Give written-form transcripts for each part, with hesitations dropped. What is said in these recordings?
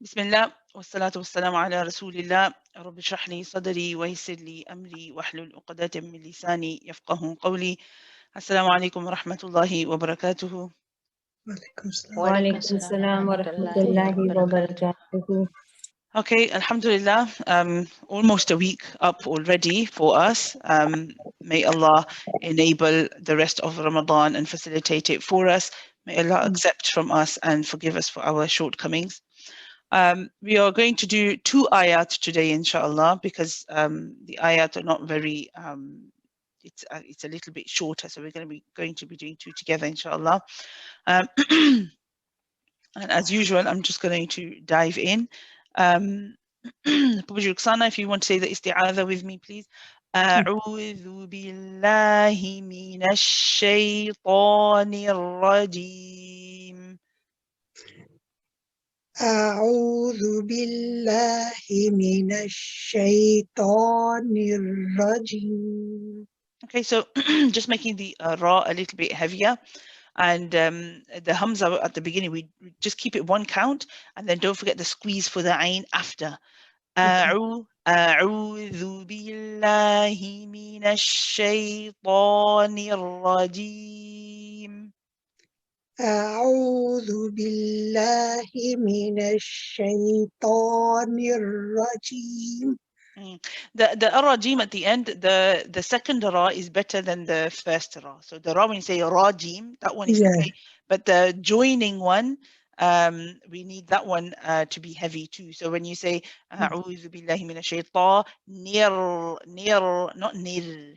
بسم الله والصلاة والسلام على رسول الله رب اشرح لي صدري ويسر لي أمري واحلل عقدة من لساني يفقه قولي. السلام عليكم ورحمة الله وبركاته. وعليكم السلام ورحمة الله وبركاته. Okay, Alhamdulillah, almost a week up already for us. May Allah enable the rest of Ramadan and facilitate it for us. May Allah accept from us and forgive us for our shortcomings. We are going to do 2 ayat today, inshallah, because the ayat are not very, it's a little bit shorter, so we're going to be doing 2 together, inshallah. And as usual, I'm just going to dive in. Ruxana, if you want to say the isti'adha with me, please. أعوذ بالله من الشيطان الرجيم. أعوذ بالله من الشيطان الرجيم. Okay, so just making the ra a little bit heavier, and the hamza at the beginning, we just keep it 1 count, and then don't forget the squeeze for the ain after. أعوذ بالله من الشيطان الرجيم. أعوذ بالله من الشيطان الرجيم. The rajim at the end, the second ra is better than the first ra. So the ra, when you say rajim, that one is okay. But the joining one, we need that one to be heavy too. So when you say a'udhu billahi minash shaitan, not nir.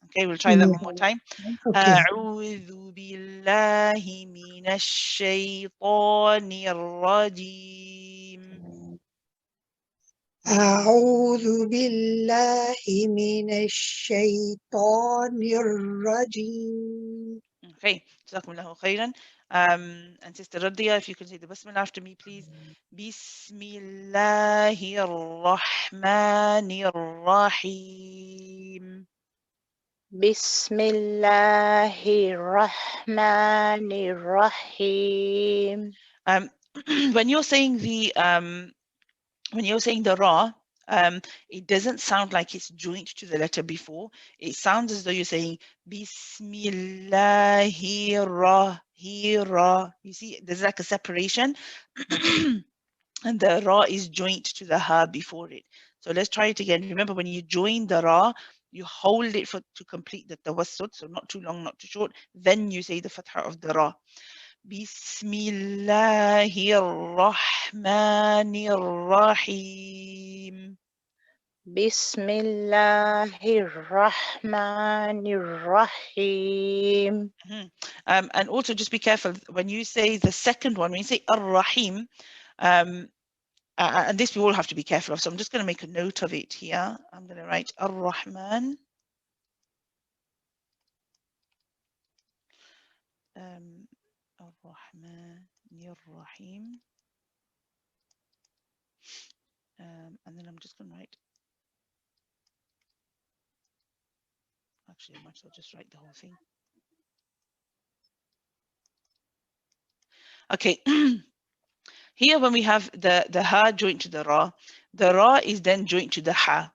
Okay, we'll try that one more time. A'udhu billahi minash shaitanir rajim. أعوذ بالله من الشيطان الرجيم. Okay, Jazakumullahu khairan. And Sister Radia, if you can say the Bismillah after me, please. Bismillahir Rahmanir Rahim. Bismillahir Rahmanir Rahim. When you're saying the ra, it doesn't sound like it's joined to the letter before. It sounds as though you're saying Bismillahir. You see, there's like a separation, and the ra is joined to the ha before it. So let's try it again. Remember, when you join the ra, you hold it to complete the tawassut, so not too long, not too short. Then you say the fatha of the ra. Bismillahir Rahmanir Rahim. Bismillahir Rahmanir Rahim. And also just be careful when you say the second one, when you say Ar-Rahim, and this we all have to be careful of, so I'm just going to make a note of it here. I'm going to write Ar-Rahman. Ar-Rahmanir Rahim. And then I'm just going to write, actually I might as well just write the whole thing. Okay. Here when we have the ha joined to the ra is then joined to the ha.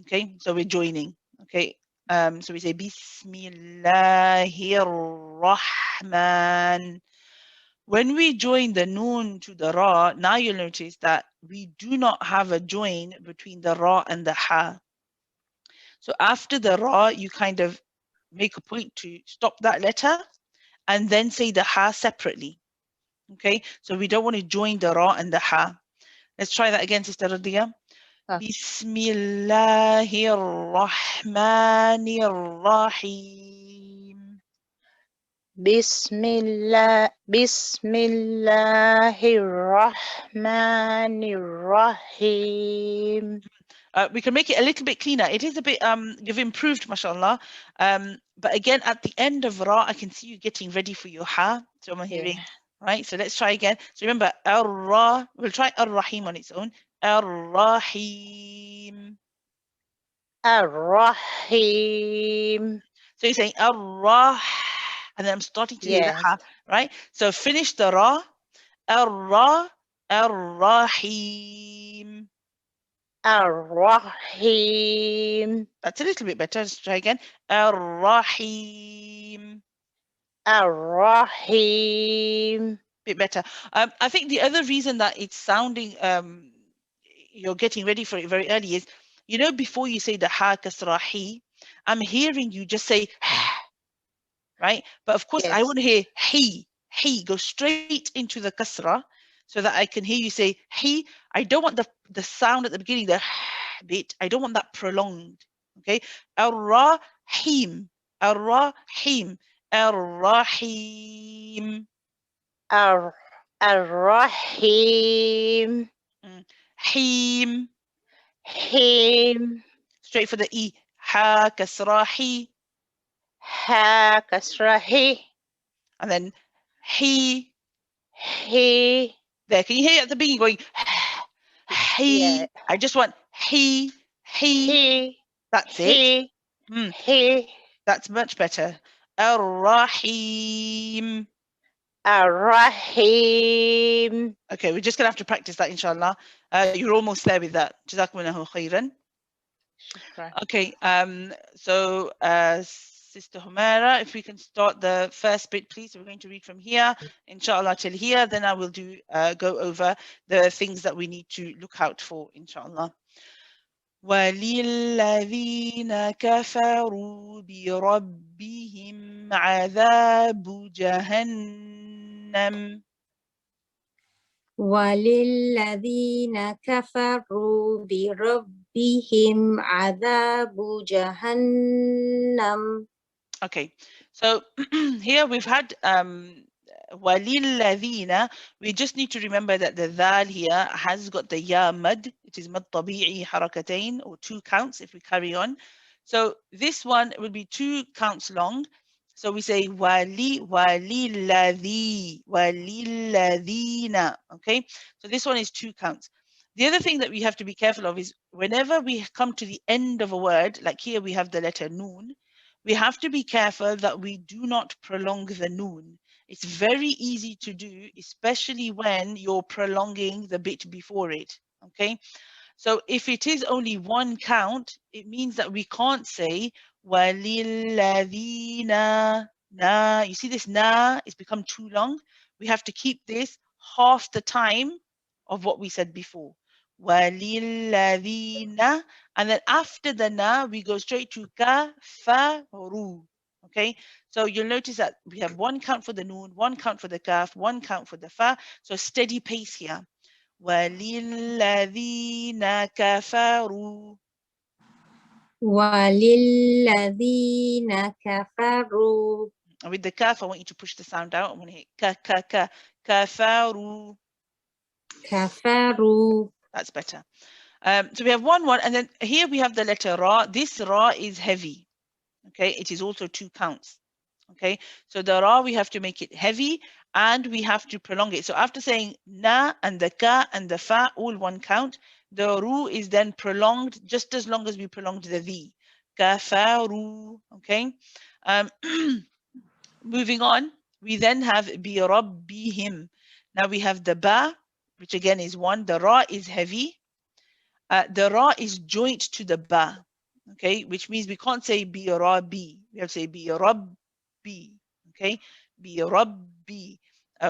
Okay, so we're joining. Okay, so we say Bismillahir Rahman. When we join the noon to the ra, now you'll notice that we do not have a join between the ra and the ha. So after the ra, you kind of make a point to stop that letter and then say the ha separately. Okay, so we don't want to join the ra and the ha. Let's try that again, Sister Radia. Bismillahir Rahmanir Rahim. Bismillahir Rahmanir Rahim. We can make it a little bit cleaner. It is a bit, you've improved, mashallah. But again, at the end of ra, I can see you getting ready for your ha. So I'm hearing, right? So let's try again. So remember, ar-ra, we'll try ar-rahim on its own. Ar-rahim. Ar-Rahim. So you're saying ar-rah, and then I'm starting to do the ha, right? So finish the ra, الرحيم. الرحيم. That's a little bit better. Let's try again. الرحيم. الرحيم. Bit better. I think the other reason that it's sounding, you're getting ready for it very early is, you know, before you say the ha kasra hi, I'm hearing you just say right? But of course, I Yes. want to hear he, go straight into the kasra so that I can hear you say he. I don't want the sound at the beginning, the bit. I don't want that prolonged. Okay? Ar-Rahim, Ar-Rahim, Ar-Rahim. الرحيم. Him. حيم. Straight for the E. Ha kasra hi. ها كسرة هي. And then he. هي. There. Can you hear it at the beginning going he? Yeah. I just want he. هي. That's it. هي. Mm, هي. that's much better. Ar-Rahim. الرحيم. Okay, we're just going to have to practice that, inshallah. You're almost there with that. Jazakumullahu khairan. شكرا. Okay, so Sister Humaira, if we can start the first bit, please. We're going to read from here, inshallah, till here. Then I will go over the things that we need to look out for, inshallah. وَلِلَّذِينَ كَفَرُوا بِرَبِّهِمْ عَذَابُ جَهَنَّمَ. وَلِلَّذِينَ كَفَرُوا بِرَبِّهِمْ عَذَابُ جَهَنَّمَ. Okay, so here we've had وَلِلَّذِينَ. We just need to remember that the dhal here has got the ya mad. It is mad tabi'i harakatain, or 2 counts if we carry on. So this one will be 2 counts long. So we say walilladhina. Okay, so this one is 2 counts. The other thing that we have to be careful of is whenever we come to the end of a word, like here we have the letter noon, we have to be careful that we do not prolong the noon. It's very easy to do, especially when you're prolonging the bit before it. Okay, so if it is only 1 count, it means that we can't say walilladhina na. You see this na, it's become too long. We have to keep this half the time of what we said before. Walilladhina, and then after the na, we go straight to kafaru. Okay, so you'll notice that we have 1 count for the noon, 1 count for the kaf, 1 count for the fa. So steady pace here. وَلِلَّذِينَ كَفَرُوا. وَلِلَّذِينَ كَفَرُوا. And with the kaf, I want you to push the sound out. I want to hit ka. كَفَرُوا. كَفَرُوا. That's better. So we have 1, and then here we have the letter ra. This ra is heavy. Okay, it is also 2 counts. Okay, so the ra, we have to make it heavy and we have to prolong it. So after saying na and the ka and the fa, all 1 count, the ru is then prolonged just as long as we prolonged the the. Kafaru. Okay, moving on, we then have bi rabbihim. Now we have the ba, which again is 1. The ra is heavy. The ra is joint to the ba. Okay, which means we can't say bi rabbi. We have to say bi rabbi. Okay, bi rabbi.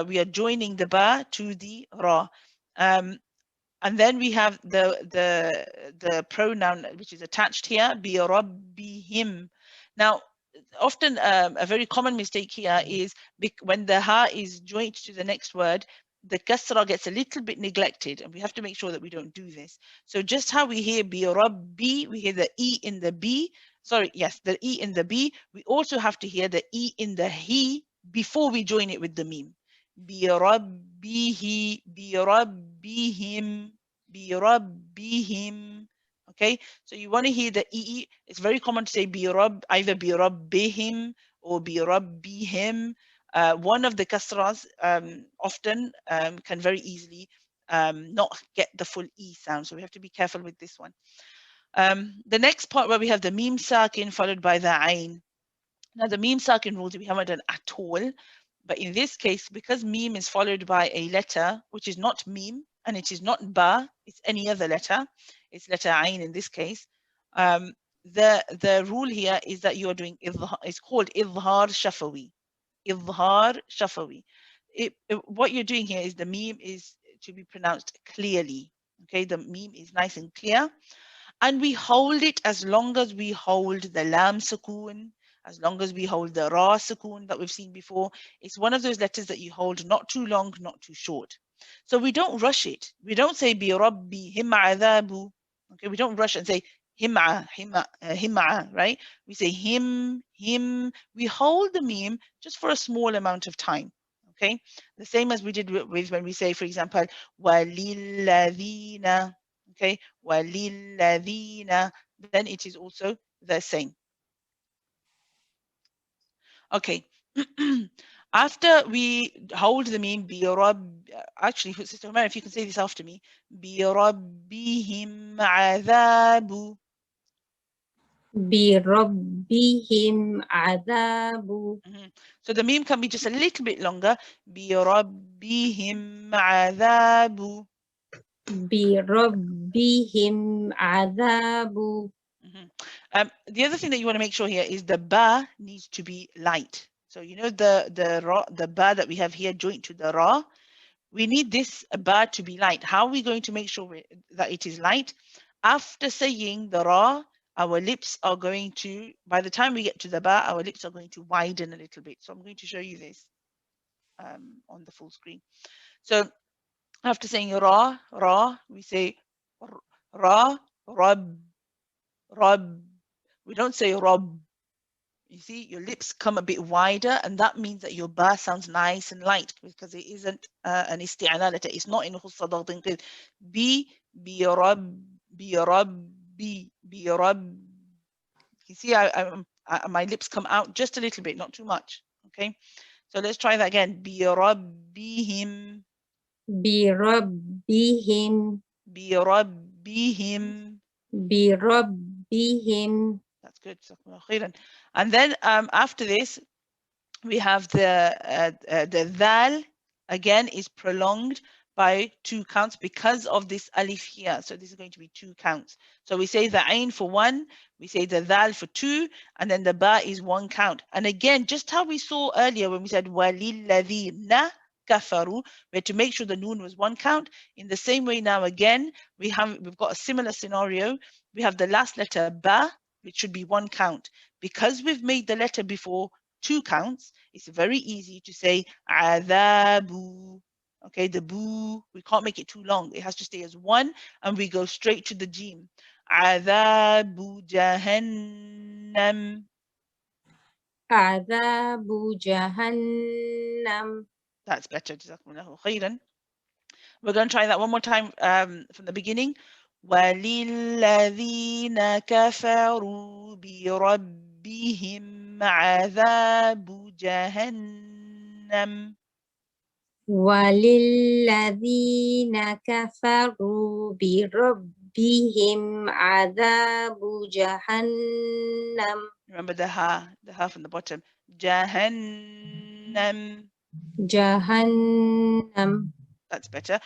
We are joining the ba to the ra. And then we have the pronoun which is attached here, bi rabbihim. Now, often a very common mistake here is when the ha is joint to the next word, the kasra gets a little bit neglected, and we have to make sure that we don't do this. So just how we hear bi rabbi, we hear the e in the b. Sorry, yes, the e in the b. We also have to hear the e in the he before we join it with the meme. Bi rabbihi, bi rabbihim, bi rabbihim. Okay, so you want to hear the e. It's very common to say bi rabb, either bi rabbihim or bi rabbihim. One of the kasras often can very easily not get the full E sound. So we have to be careful with this one. The next part where we have the meme sakin followed by the ain. Now the meme sakin rules we haven't done at all, But in this case, because meme is followed by a letter, which is not meme, and it is not ba, it's any other letter, it's letter ayn in this case, the rule here is that you are doing idhar, it's called idhar shafawi. Idhar shafawi. What you're doing here is the meme is to be pronounced clearly. Okay, the meme is nice and clear. And we hold it as long as we hold the lam sukoon, as long as we hold the ra sukoon that we've seen before. It's one of those letters that you hold not too long, not too short. So we don't rush it. We don't say bi rabbi him adhabu. Okay, we don't rush and say him'a, right? We say him. We hold the meme just for a small amount of time. Okay, the same as we did with when we say, for example, walilladhina. Okay, walilladhina, then it is also the same. Okay. After we hold the meme, actually, Sister Humara, if you can say this after me, بِرَبِّهِمْ عَذَابُ. بِرَبِّهِمْ عَذَابُ. So the meme can be just a little bit longer. بِرَبِّهِمْ عَذَابُ. بِرَبِّهِمْ عَذَابُ. The other thing that you want to make sure here is the ba needs to be light. So you know the ba that we have here joint to the ra, we need this ba to be light. How are we going to make sure that it is light? After saying the ra, our lips are going to, by the time we get to the ba, our lips are going to widen a little bit. So I'm going to show you this on the full screen. So after saying ra, we say ra, rab, rab. We don't say rab. You see, your lips come a bit wider, and that means that your ba sounds nice and light because it isn't an isti'ana letter. It's not in khussa daghdin. Bi. You see, my lips come out just a little bit, not too much. Okay, so let's try that again. Bi rabbihim. بِرَبِّهِمْ. Birabbihim. بِرَبِّهِمْ. That's good. And then after this, we have the dhal again is prolonged by 2 counts because of this alif here. So this is going to be 2 counts. So we say the ain for 1, we say the dhal for 2, and then the ba is 1 count. And again, just how we saw earlier when we said walilladhina kafaru, we had to make sure the noon was 1 count. In the same way now again, we've got a similar scenario. We have the last letter ba, which should be 1 count. Because we've made the letter before 2 counts, it's very easy to say adhabu. Okay, the boo, we can't make it too long. It has to stay as 1, and we go straight to the jim. Adhabu jahannam. عَذَابُ جَهَنَّمْ. That's better. Jazakumullahu khairan. We're going to try that one more time from the beginning. وَلِلَّذِينَ كَفَرُوا بِرَبِّهِمْ عَذَابُ جَهَنَّمْ. وَلِلَّذِينَ كَفَرُوا بِرَبِّهِمْ عَذَابُ جَهَنَّمْ. Remember the ha from the bottom. Jahannam. Jahannam. That's better.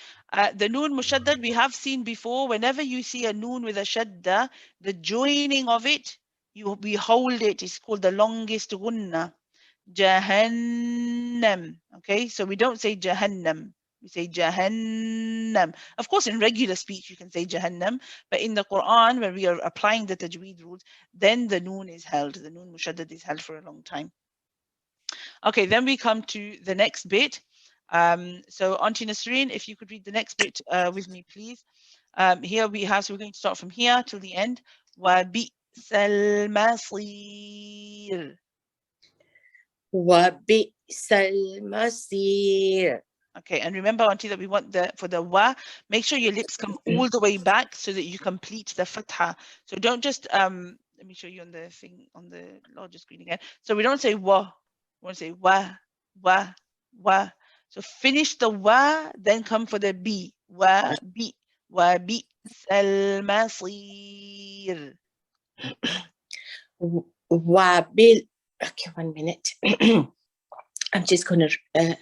The noon mushaddad we have seen before. Whenever you see a noon with a shadda, the joining of it, we hold it. It's called the longest gunna. Jahannam. Okay, so we don't say Jahannam. We say Jahannam. Of course, in regular speech, you can say Jahannam, but in the Quran, when we are applying the Tajweed rules, then the noon is held. The noon mushaddad is held for a long time. Okay, then we come to the next bit. So Auntie Nasreen, if you could read the next bit with me, please. Here we have, so we're going to start from here till the end. وَبِئْسَ الْمَصِيرُ. وَبِئْسَ الْمَصِيرُ. Okay, and remember, Auntie, that we want for the wa, make sure your lips come all the way back so that you complete the fatha. So don't just let me show you on the thing on the larger screen again. So we don't say wa, we want to say wa. So finish the wa, then come for the bi. Wa bi'sal masir. Okay, 1 minute. I'm just going to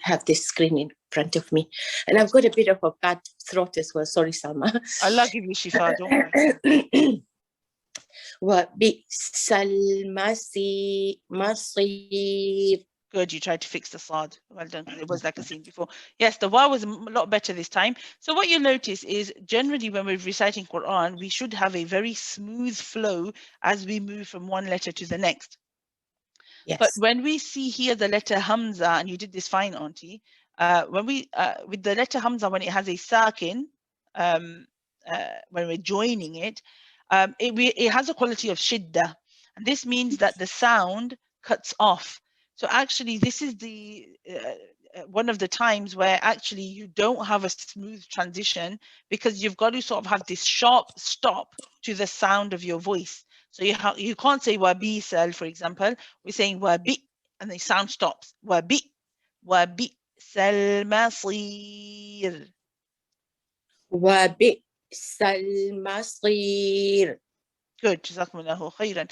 have this screen in front of me. And I've got a bit of a bad throat as well. Sorry, Salma. Allah give you shifa, don't worry. وَبِئْسَ الْمَصِيرُ. Good, you tried to fix the sad. Well done, 'cause it was like a scene before. Yes, the wa was a lot better this time. So what you'll notice is generally when we're reciting Quran, we should have a very smooth flow as we move from one letter to the next. Yes. But when we see here the letter Hamza, and you did this fine, Auntie, when we with the letter Hamza, when it has a sakin, when we're joining it, it has a quality of shidda, and this means that the sound cuts off. So actually, this is the one of the times where actually you don't have a smooth transition because you've got to sort of have this sharp stop to the sound of your voice. So you can't say wabisal, for example. We're saying wabi, and the sound stops. Wabi sal masir. وَبِئْسَ الْمَصِيرُ. Good, jazakumullahu khairan.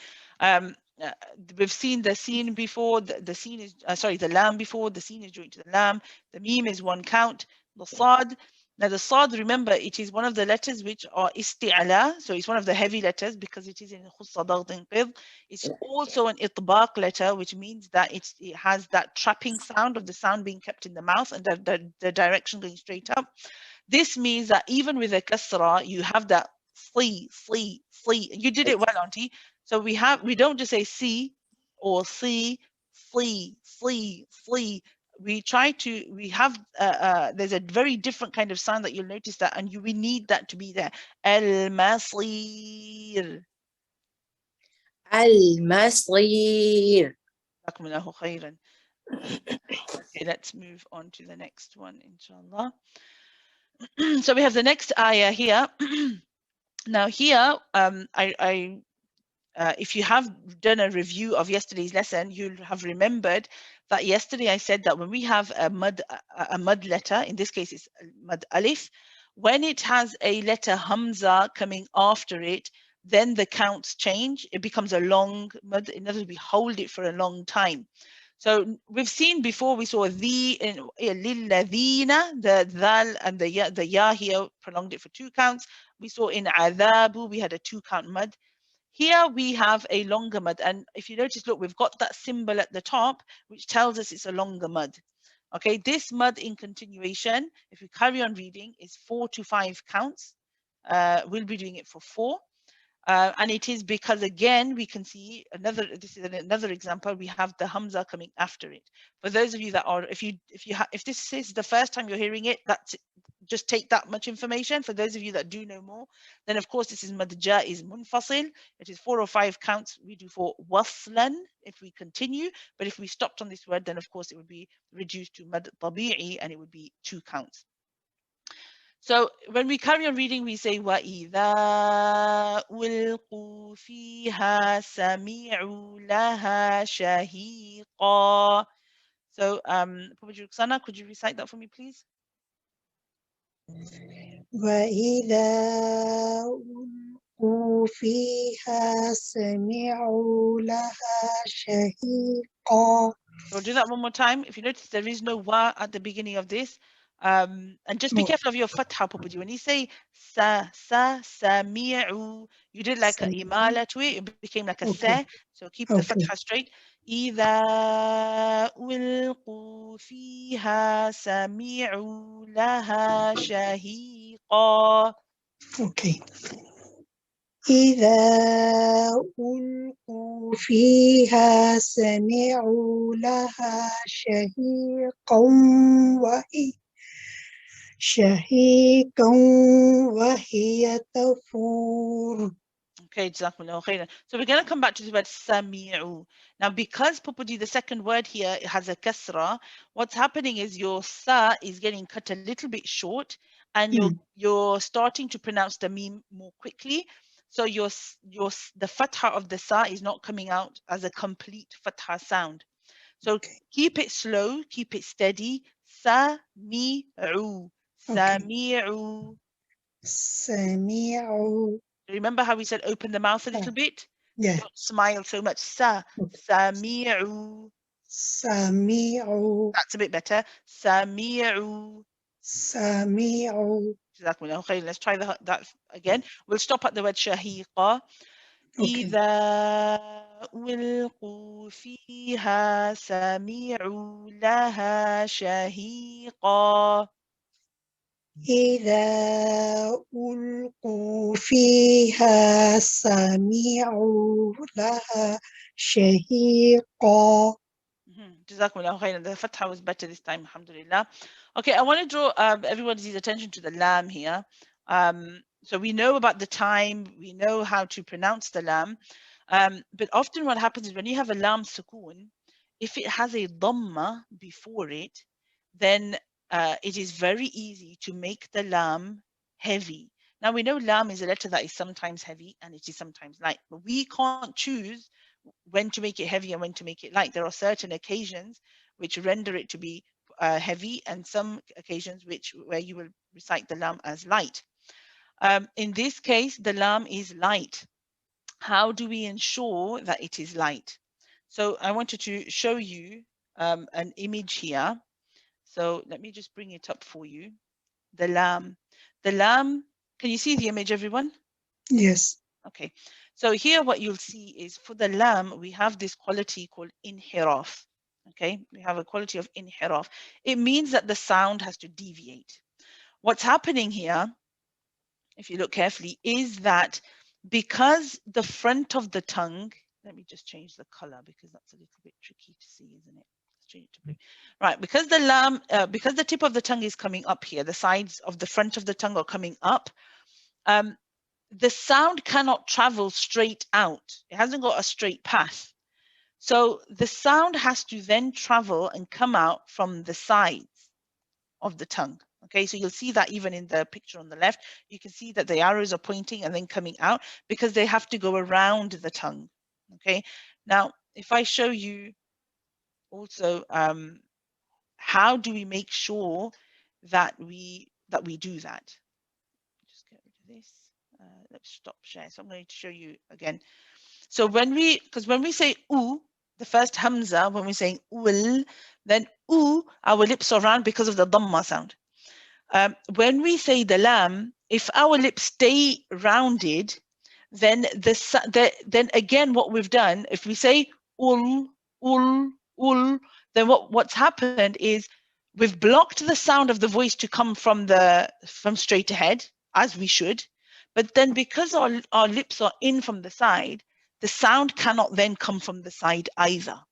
We've seen the scene before. The scene is the lam before. The scene is joined to the lam. The meme is one count. The sad. Now the sad, remember, it is one of the letters which are isti'ala, so it's one of the heavy letters because it is in khussa dagd inqidh. It's also an itbaq letter, which means that it has that trapping sound of the sound being kept in the mouth and the direction going straight up. This means that even with a kasra, you have that sli. You did it well, Auntie. So we don't just say si or si, flee. We have there's a very different kind of sound that you'll notice that, and we need that to be there. Al-masir. الْمَصِيرُ. Jazakumullahu khairan. Okay, let's move on to the next one, inshallah. So we have the next ayah here. Now here, if you have done a review of yesterday's lesson, you'll have remembered that yesterday I said that when we have a mud letter, in this case it's mud alif, when it has a letter hamza coming after it, then the counts change. It becomes a long mud. In other words, we hold it for a long time. So we've seen before, we saw the lilladhina, the dhal and the ya here prolonged it for 2 counts. We saw in adhabu, we had a 2-count mud. Here we have a longer mud, and if you notice, look, we've got that symbol at the top, which tells us it's a longer mud. Okay, this mud in continuation, if we carry on reading, is 4 to 5 counts. We'll be doing it for 4. And it is because, again, we can see this is another example, we have the hamza coming after it. For those of you that are, if this is the first time you're hearing it, just take that much information. For those of you that do know more, then of course this is mad jaiz munfasil. It is 4 or 5 counts. We do for waslan if we continue, but if we stopped on this word, then of course it would be reduced to mad tabi'i, and it would be 2 counts. So when we carry on reading, we say وَإِذَا أُلْقُوا فِيهَا سَمِعُوا لَهَا شَهِيقًا. So, Roxana, could you recite that for me, please? وَإِذَا أُلْقُوا فِيهَا سَمِعُوا لَهَا شَهِيقًا. So do that one more time. If you notice, there is no wa at the beginning of this. And just be careful of your fatha, Pupuji. When you say sami'u, you did like an imala to it. It became like a sa. So keep the fatha straight. إِذَا أُلْقُوا فِيهَا سَمِعُوا لَهَا شَهِيقًا. Okay. إِذَا أُلْقُوا فِيهَا سَمِعُوا لَهَا شَهِيقًا وَهِيَ تَفُورُ. Okay, jazakumullahu khairan. So we're going to come back to the word sami'u. Now, because Pupuji, the second word here, it has a kasra, what's happening is your sa is getting cut a little bit short, and you're starting to pronounce the meme more quickly. So the fatha of the sa is not coming out as a complete fatha sound. So keep it slow, keep it steady. Sami'u. Sami'u. Sami'u. Remember how we said open the mouth a little bit? Yeah. Don't smile so much. Sami'u. Sami'u. That's a bit better. Sami'u. Sami'u. Jazakumullahu khairan. Let's try that again. We'll stop at the word shahiqa. Okay. إذا ألقوا فيها سمعوا لها شهيقا. إذا ألقوا فيها سمعوا لها شهيقا. Jazakumullahu khairan. The fatha was better this time, alhamdulillah. Okay, I want to draw everyone's attention to the lam here. So we know about the time, we know how to pronounce the lam, but often what happens is when you have a lam sukoon, if it has a dhamma before it, then it is very easy to make the lam heavy. Now we know lam is a letter that is sometimes heavy and it is sometimes light, but we can't choose when to make it heavy and when to make it light. There are certain occasions which render it to be heavy and some occasions where you will recite the lam as light. In this case, the lam is light. How do we ensure that it is light? So I wanted to show you an image here. So let me just bring it up for you. The lam. The lam, can you see the image, everyone? Yes. Okay, so here what you'll see is for the lam, we have this quality called inhiraf. Okay, we have a quality of inhiraf. It means that the sound has to deviate. What's happening here, if you look carefully, is that because the front of the tongue, let me just change the color because that's a little bit tricky to see, isn't it? Let's change it to blue. Right, because the lam, because the tip of the tongue is coming up here, the sides of the front of the tongue are coming up, the sound cannot travel straight out. It hasn't got a straight path. So the sound has to then travel and come out from the sides of the tongue. Okay, so you'll see that even in the picture on the left, you can see that the arrows are pointing and then coming out because they have to go around the tongue. Okay, now if I show you also how do we make sure that we do that? Just get rid of this. Let's stop share. So I'm going to show you again. So when we say oo, the first hamza, when we're saying ul, then oo, our lips are round because of the dhamma sound. When we say the lam, if our lips stay rounded, then then again what we've done, if we say ul, then what's happened is we've blocked the sound of the voice to come from straight ahead, as we should. But then because our lips are in from the side, the sound cannot then come from the side either.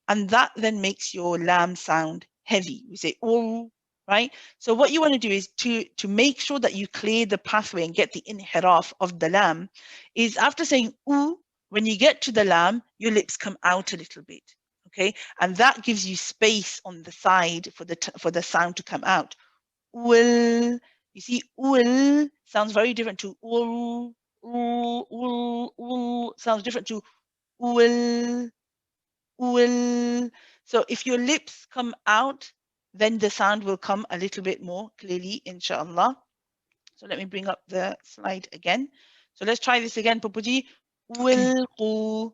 And that then makes your lam sound heavy. We say, oh, right? So what you want to do is to make sure that you clear the pathway and get the inhiraf of the lam is after saying, ooh, when you get to the lam, your lips come out a little bit. Okay, and that gives you space on the side for the sound to come out. Will, you see, will sounds very different to will, sounds different to will. So if your lips come out, then the sound will come a little bit more clearly, inshallah. So let me bring up the slide again. So let's try this again, Pupuji. Ulqu.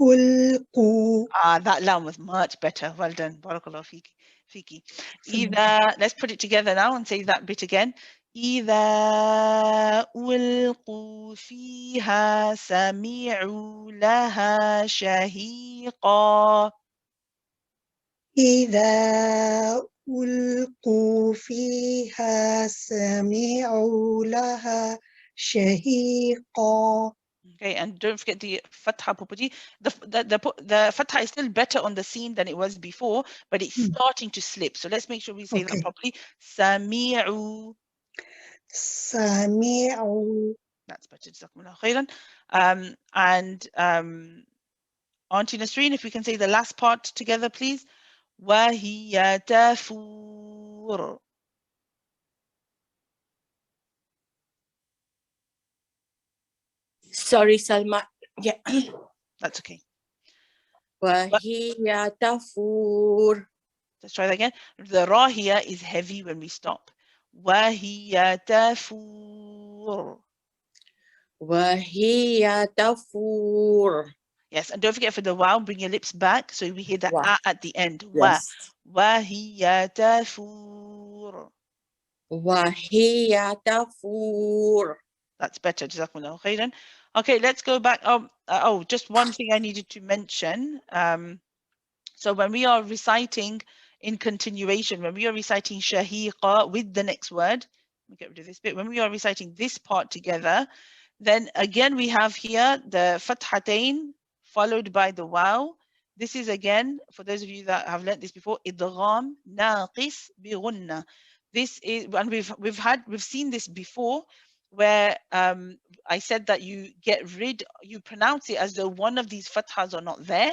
Ulqu. That lam was much better. Well done. Barakallahu fiki. Either, let's put it together now and say that bit again. إذا ألقوا فيها سمعوا لها شهيقا. إذا ألقوا فيها سمعوا لها شهيقا. Okay, and don't forget the fatha, Pupuji. The fatha is still better on the scene than it was before, but it's starting to slip. So let's make sure we say that properly. Sami'u. Sami'u. That's better. Jazakumullahu khairan. And Auntie Nasreen, if we can say the last part together, please. وَهِيَ تَفُورُ. Sorry, Salma. Yeah. That's okay. وَهِيَ تَفُورُ. Let's try that again. The ra here is heavy when we stop. وَهِيَ تَفُورُ. وَهِيَ تَفُورُ. Yes, and don't forget for the wow, bring your lips back so we hear the Wa. at the end. Wa. Yes. وَهِيَ تَفُورُ. وَهِيَ تَفُورُ. That's better. Jazakumullahu khairan. Okay, let's go back. Oh, just one thing I needed to mention. So when we are reciting in continuation, when we are reciting shahiqa with the next word, let me get rid of this bit. When we are reciting this part together, then again we have here the fathatain followed by the waw. This is again, for those of you that have learnt this before, idgham naqis bi ghunna. This is, and we've seen this before, where I said that you pronounce it as though one of these fathas are not there.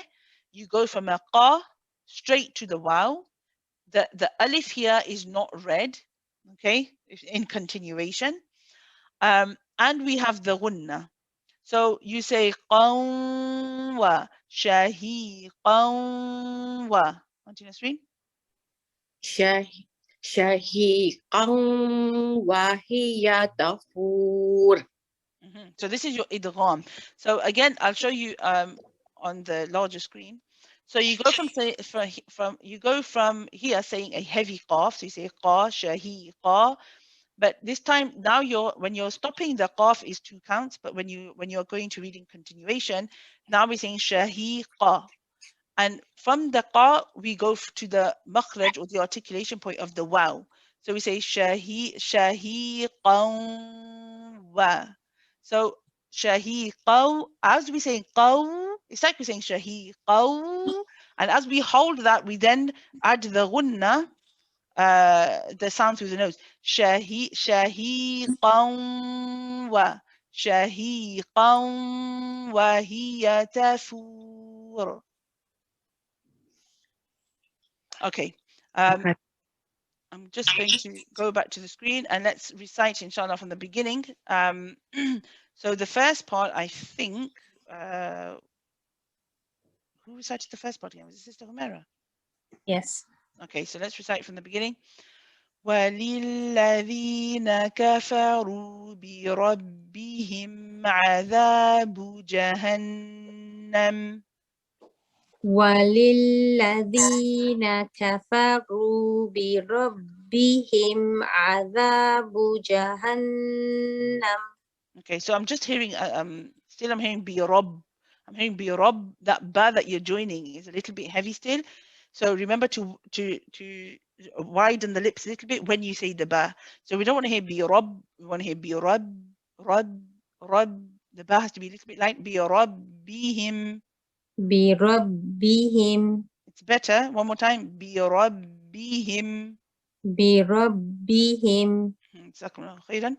You go from a qa straight to the waw. The alif here is not read, okay, in continuation. And we have the ghunna. So you say qawwa, shahiqan. Continue, Nasreen. شَهِيقًا وَهِيَ تَفُورُ. So this is your idgham. So again, I'll show you on the larger screen. So you go from here saying a heavy qaf. So you say qa, shahiqa. But this time now when you're stopping, the qaf is 2 counts. But when you're going to read in continuation, now we're saying shahiqa. And from the qa, we go to the makhraj or the articulation point of the waw. So we say shahiqan wa. So shahiqaw, as we say qaw, it's like we're saying shahiqaw. And as we hold that, we then add the ghunna, the sound through the nose. Shahiqan wa. Shahiqan wa hiya tafur. Okay. I'm just going to go back to the screen and let's recite, inshallah, from the beginning. So the first part, I think, who recited the first part again? Was it Sister Humera? Yes. Okay, so let's recite from the beginning. وَلِلَّذِينَ كَفَرُوا بِرَبِّهِمْ عَذَابُ جَهَنَّمَ وَلِلَّذِينَ كَفَرُوا بِرَبِّهِمْ عَذَابُ جَهَنَّمَ. Okay, so I'm just hearing, still I'm hearing bi-rabb. I'm hearing bi-rabb. That ba that you're joining is a little bit heavy still. So remember to widen the lips a little bit when you say the ba. So we don't want to hear bi-rabb. We want to hear bi-rabb, rabb, rabb. The ba has to be a little bit light. Bi-rabbihim. بِرَبِّهِمْ. It's better. One more time. Bi-rabbihim. بِرَبِّهِمْ. Jazakumullahu khairan.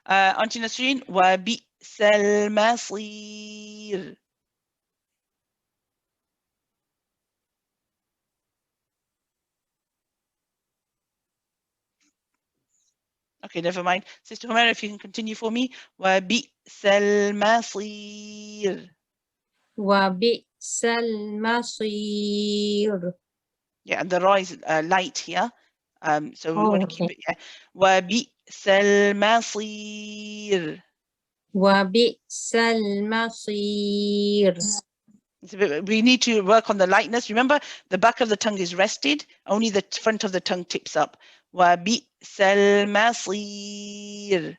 Auntie Nasreen, wa bi'sal masir. Okay, never mind. Sister Humera, if you can continue for me. Wa bi'sal masir. وَبِئْسَ الْمَصِيرُ. Yeah, and the ra is light here. So we want to keep Okay. it. Yeah. Wa bi'sal masir. وَبِئْسَ الْمَصِيرُ. It's a bit, we need to work on the lightness. Remember, the back of the tongue is rested. Only the front of the tongue tips up. Wa bi'sal masir.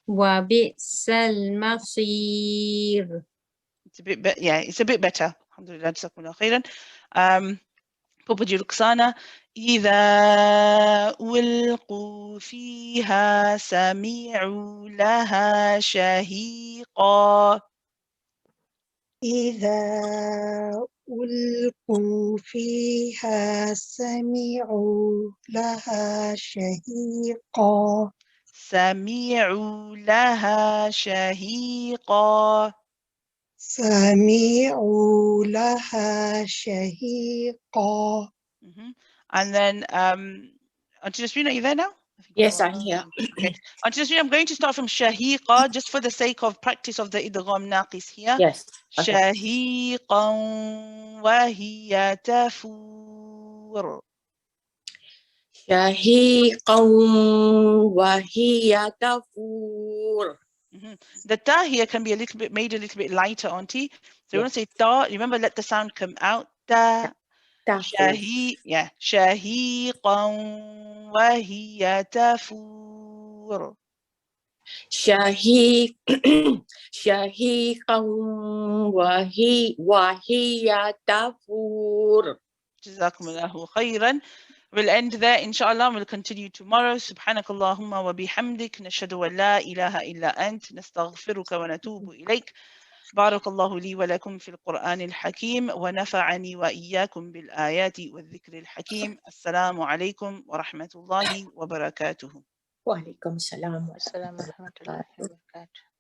وَبِئْسَ الْمَصِيرُ. It's a bit better. Yeah, it's a bit better. Alhamdulillah, jazakumullahu khairan. Pupaji Ruksana, إِذَا أُلْقُوا فِيهَا سَمِعُوا لَهَا شَهِيقًا. إذا ألقوا فيها سمعوا لها شهيقا. سَمِعُوا لَهَا شَهِيقًا. سمعوا لها شهيقا. And then, Auntie Nasreen, are you there now? Yes, I'm here. Okay. Auntie Nasreen, I'm going to start from shahiqa just for the sake of practice of the idgham naqis here. Yes. Okay. Shahiqan wa hiya tafur. شَهِيقًا وَهِيَ تَفُورُ. The ta here can be made a little bit lighter, Auntie. So you want to say ta, remember, let the sound come out. Ta. تفور شهيقا وهي تفور. شهيق شهيقا وهي تفور. جزاكم الله خيرا. We'll end there, inshallah. We'll continue tomorrow. سبحانك اللهم وبحمدك نشهد أن لا إله إلا أنت نستغفرك ونتوب إليك. بارك الله لي ولكم في القرآن الحكيم ونفعني وإياكم بالآيات والذكر الحكيم. السلام عليكم ورحمة الله وبركاته. وعليكم السلام السلام ورحمة الله وبركاته.